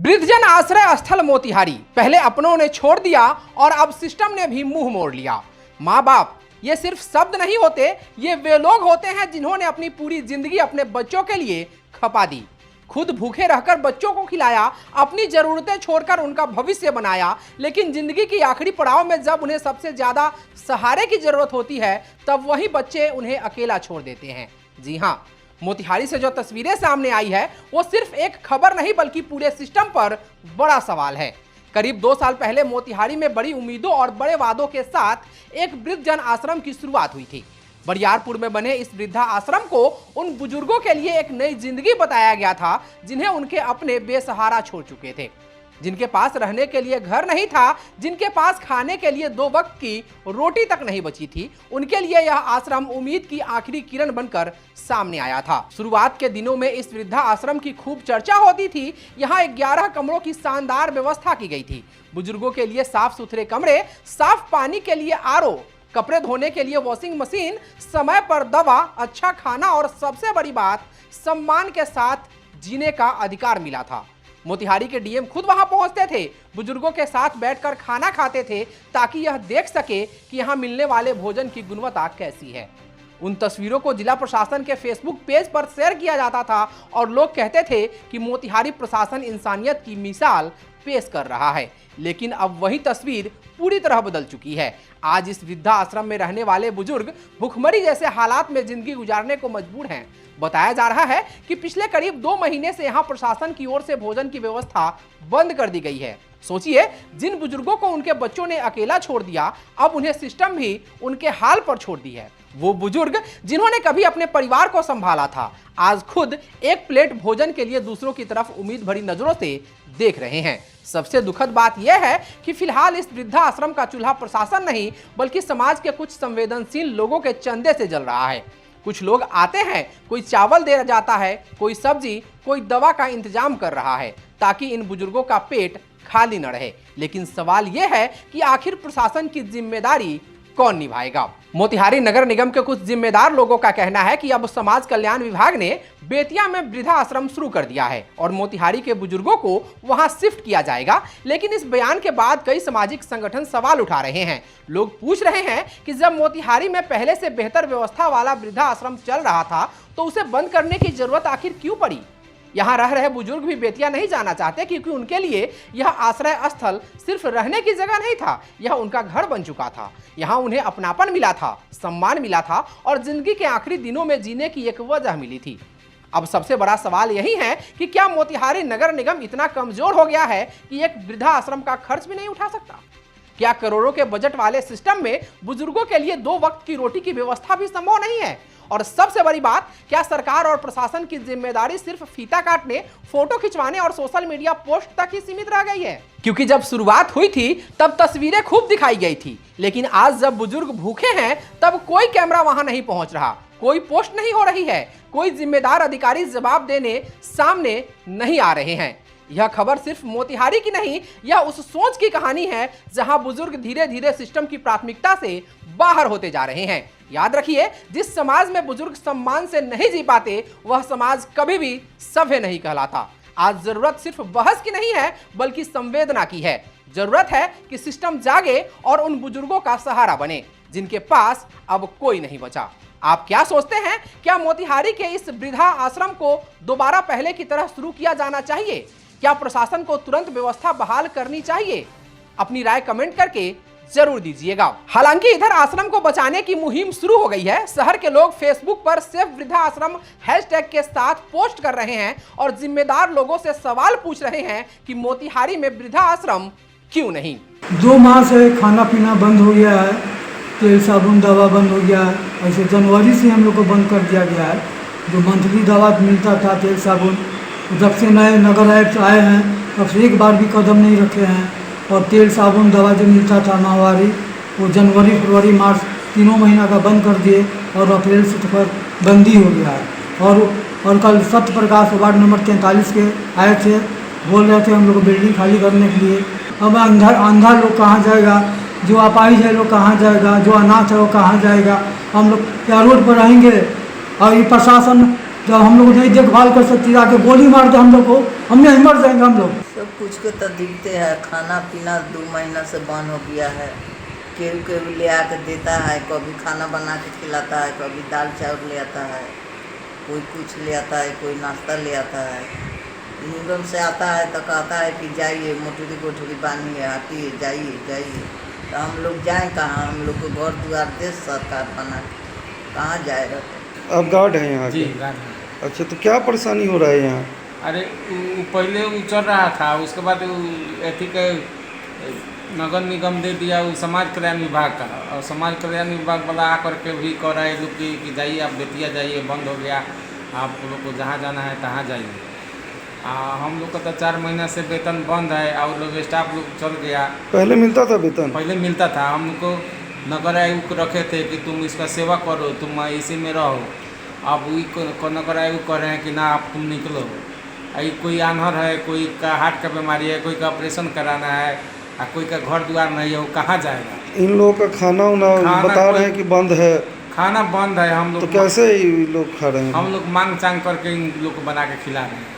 वृद्धजन आश्रय स्थल मोतिहारी, पहले अपनों ने छोड़ दिया और अब सिस्टम ने भी मुंह मोड़ लिया। माँ बाप ये सिर्फ शब्द नहीं होते, ये वे लोग होते हैं जिन्होंने अपनी पूरी जिंदगी अपने बच्चों के लिए खपा दी। खुद भूखे रहकर बच्चों को खिलाया, अपनी जरूरतें छोड़कर उनका भविष्य बनाया, लेकिन जिंदगी की आखिरी पड़ाव में जब उन्हें सबसे ज्यादा सहारे की जरूरत होती है तब वही बच्चे उन्हें अकेला छोड़ देते हैं। जी हाँ, मोतिहारी से जो तस्वीरें सामने आई है वो सिर्फ एक खबर नहीं बल्कि पूरे सिस्टम पर बड़ा सवाल है। करीब 2 साल पहले मोतिहारी में बड़ी उम्मीदों और बड़े वादों के साथ एक वृद्धजन आश्रम की शुरुआत हुई थी। बरियारपुर में बने इस वृद्धा आश्रम को उन बुजुर्गों के लिए एक नई जिंदगी बताया गया था जिन्हें उनके अपने बेसहारा छोड़ चुके थे, जिनके पास रहने के लिए घर नहीं था, जिनके पास खाने के लिए 2 वक्त की रोटी तक नहीं बची थी। उनके लिए यह आश्रम उम्मीद की आखिरी किरण बनकर सामने आया था। शुरुआत के दिनों में इस वृद्धा आश्रम की खूब चर्चा होती थी। यहाँ 11 कमरों की शानदार व्यवस्था की गई थी। बुजुर्गों के लिए साफ सुथरे कमरे, साफ पानी के लिए आरओ, कपड़े धोने के लिए वॉशिंग मशीन, समय पर दवा, अच्छा खाना और सबसे बड़ी बात, सम्मान के साथ जीने का अधिकार मिला था। मोतिहारी के डीएम खुद वहां पहुंचते थे, बुजुर्गों के साथ बैठकर खाना खाते थे ताकि यह देख सके कि यहां मिलने वाले भोजन की गुणवत्ता कैसी है। उन तस्वीरों को जिला प्रशासन के फेसबुक पेज पर शेयर किया जाता था और लोग कहते थे कि मोतिहारी प्रशासन इंसानियत की मिसाल पेश कर रहा है। लेकिन अब वही तस्वीर पूरी तरह बदल चुकी है। आज इस वृद्धा आश्रम में रहने वाले बुजुर्ग भुखमरी जैसे हालात में जिंदगी गुजारने को मजबूर हैं। बताया जा रहा है कि पिछले करीब 2 महीने से यहां प्रशासन की ओर से भोजन की व्यवस्था बंद कर दी गई है। सोचिए, जिन बुजुर्गों को उनके बच्चों ने अकेला छोड़ दिया, अब उन्हें सिस्टम भी उनके हाल पर छोड़ दी है। वो बुजुर्ग जिन्होंने कभी अपने परिवार को संभाला था, आज खुद एक प्लेट भोजन के लिए दूसरों की तरफ उम्मीद भरी नजरों से देख रहे हैं। सबसे दुखद बात यह है कि फिलहाल इस वृद्धा आश्रम का चूल्हा प्रशासन नहीं बल्कि समाज के कुछ संवेदनशील लोगों के चंदे से जल रहा है। कुछ लोग आते हैं, कोई चावल दे जाता है, कोई सब्जी, कोई दवा का इंतजाम कर रहा है ताकि इन बुजुर्गों का पेट खाली न रहे। लेकिन सवाल यह है कि आखिर प्रशासन की जिम्मेदारी कौन निभाएगा? मोतिहारी नगर निगम के कुछ जिम्मेदार लोगों का कहना है कि अब समाज कल्याण विभाग ने बेतिया में वृद्धा आश्रम शुरू कर दिया है और मोतिहारी के बुजुर्गों को वहां शिफ्ट किया जाएगा। लेकिन इस बयान के बाद कई सामाजिक संगठन सवाल उठा रहे हैं। लोग पूछ रहे हैं कि जब मोतिहारी में पहले से बेहतर व्यवस्था वाला वृद्धा आश्रम चल रहा था तो उसे बंद करने की जरूरत आखिर क्यों पड़ी? यहाँ रह रहे बुजुर्ग भी बेतिया नहीं जाना चाहते क्योंकि उनके लिए यह आश्रय स्थल सिर्फ रहने की जगह नहीं था, यह उनका घर बन चुका था। यहाँ उन्हें अपनापन मिला था, सम्मान मिला था और जिंदगी के आखिरी दिनों में जीने की एक वजह मिली थी। अब सबसे बड़ा सवाल यही है कि क्या मोतिहारी नगर निगम इतना कमजोर हो गया है कि एक वृद्धा आश्रम का खर्च भी नहीं उठा सकता? क्या करोड़ों के बजट वाले सिस्टम में बुजुर्गों के लिए 2 वक्त की रोटी की व्यवस्था भी संभव नहीं है? और सबसे बड़ी बात, क्या सरकार और प्रशासन की जिम्मेदारी सिर्फ फीता काटने, फोटो खिंचवाने और सोशल मीडिया पोस्ट तक ही सीमित रह गई है? क्योंकि जब शुरुआत हुई थी तब तस्वीरें खूब दिखाई गई थी, लेकिन आज जब बुजुर्ग भूखे हैं तब कोई कैमरा वहां नहीं पहुंच रहा, कोई पोस्ट नहीं हो रही है, कोई जिम्मेदार अधिकारी जवाब देने सामने नहीं आ रहे हैं। यह खबर सिर्फ मोतिहारी की नहीं, यह उस सोच की कहानी है जहां बुजुर्ग धीरे धीरे सिस्टम की प्राथमिकता से बाहर होते जा रहे हैं। याद रखिए, जिस समाज में बुजुर्ग सम्मान से नहीं जी पाते वह समाज कभी भी सभ्य नहीं कहलाता। आज जरूरत सिर्फ बहस की नहीं है बल्कि संवेदना की है। जरूरत है कि सिस्टम जागे और उन बुजुर्गों का सहारा बने जिनके पास अब कोई नहीं बचा। आप क्या सोचते हैं? क्या मोतिहारी के इस वृद्धा आश्रम को दोबारा पहले की तरह शुरू किया जाना चाहिए? क्या प्रशासन को तुरंत व्यवस्था बहाल करनी चाहिए? अपनी राय कमेंट करके जरूर दीजिएगा। हालांकि इधर आश्रम को बचाने की मुहिम शुरू हो गई है। शहर के लोग फेसबुक पर सेफ वृद्धा आश्रम हैशटैग के साथ पोस्ट कर रहे हैं और जिम्मेदार लोगों से सवाल पूछ रहे हैं कि मोतिहारी में वृद्धा आश्रम क्यों नहीं? 2 माह से खाना पीना बंद हो गया है, तेल साबुन दवा बंद हो गया है। ऐसे जनवरी से हम लोग को बंद कर दिया गया है। जो मंथली दवा मिलता था, तेल साबुन, जब से नए नगर आयुक्त आए हैं तब से एक बार भी कदम नहीं रखे हैं। और तेल साबुन दवा जो मिलता था माहवारी, वो जनवरी फरवरी मार्च 3 महीना का बंद कर दिए और अप्रैल से तो पर बंदी हो गया है। और कल सत्य प्रकाश वार्ड नंबर 43 के आए थे, बोल रहे थे हम लोग को बिल्डिंग खाली करने के लिए। अब अंधा लोग कहाँ जाएगा, जो अपाहिज है लोग कहाँ जाएगा, जो अनाथ है वो कहाँ जाएगा? हम लोग क्या रोड पर रहेंगे? और ये प्रशासन जब हम लोग नहीं देखभाल कर सकती, आके गोली मार दे हम लोग को, हम नहीं मर जाएंगे हम लोग। सब कुछ के तो दिखते हैं, खाना पीना 2 महीना से बंद हो गया है। केहू केहू ले आके देता है, कभी खाना बना के खिलाता है, कभी दाल चावल ले आता है, कोई कुछ ले आता है, कोई नाश्ता ले आता है। निगम से आता है तो कहता है कि जाइए मोटरी गोटरी बांधिए, हटिए, जाइए जाइए। तो हम लोग जाएँ कहाँ? हम लोग को घर द्वार दे सरकार बना के, कहाँ जाएगा? आप गार्ड हैं यहाँ जी के? गार्ड है। अच्छा, तो क्या परेशानी हो रहा है यहाँ? अरे पहले वो चल रहा था, उसके बाद एथी के नगर निगम दे दिया वो समाज कल्याण विभाग का, और समाज कल्याण विभाग वाला आकर के भी कह रहा है लोग कि जाइए आप बेतिया जाइए, बंद हो गया, आप लोग को जहाँ जाना है तहाँ जाइए। हम लोग का तो 4 महीना से वेतन बंद है, और लोग स्टाफ लोग चल गया। पहले मिलता था वेतन? पहले मिलता था, हम लोग को नगर आयोग रखे थे कि तुम इसका सेवा करो, तुम इसी में रहो। अब वही नगर आयोग कह रहे हैं कि ना आप तुम निकलो। कोई आन्हर है, कोई का हार्ट का बीमारी है, कोई का ऑपरेशन कराना है, और कोई का घर द्वार नहीं है, वो कहाँ जाएगा? इन लोगों का खाना बता रहे हैं कि बंद है। खाना बंद है। हम लोग तो कैसे ये लोग खा रहे हैं? हम लोग मांग चांग करके इन लोग को बना के खिला रहे हैं।